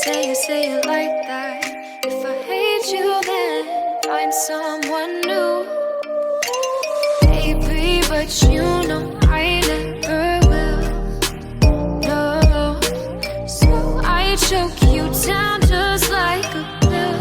Say it like that. If I hate you, then find someone new. Baby, but you know I never will. No, so I choke you down just like a pill.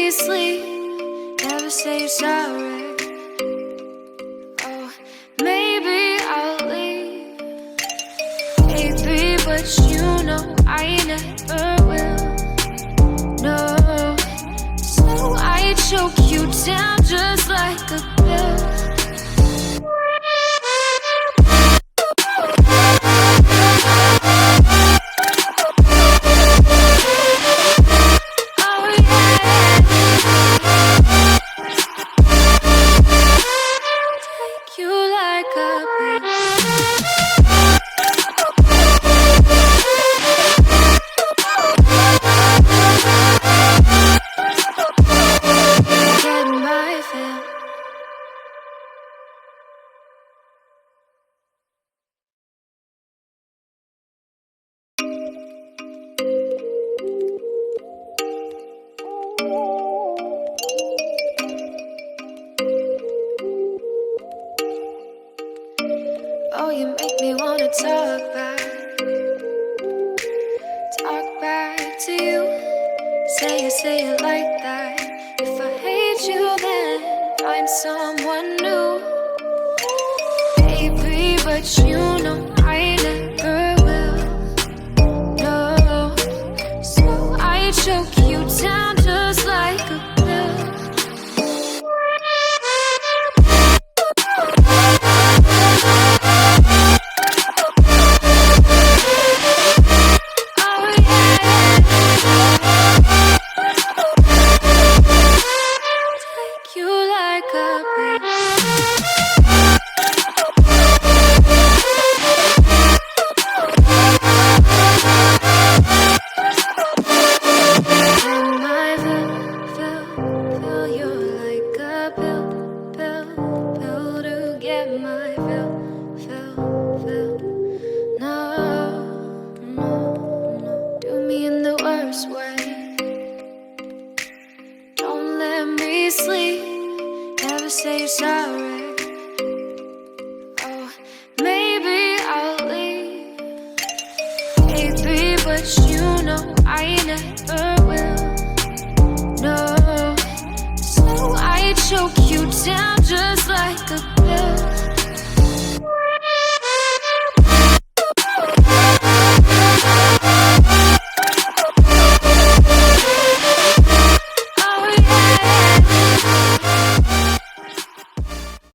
Sleep, never say you're sorry. Oh, maybe I'll leave, baby, but you know I never will. No, so I choke you down just like a pill. Oh, you make me wanna talk back to you. Say it like that. If I hate you, then find someone new. Baby, but you know I never will. No, so I choke you down just like a pill. Sleep, never say you're sorry. Oh, maybe I'll leave, baby, but you know I never will. No, so I choke you down just like a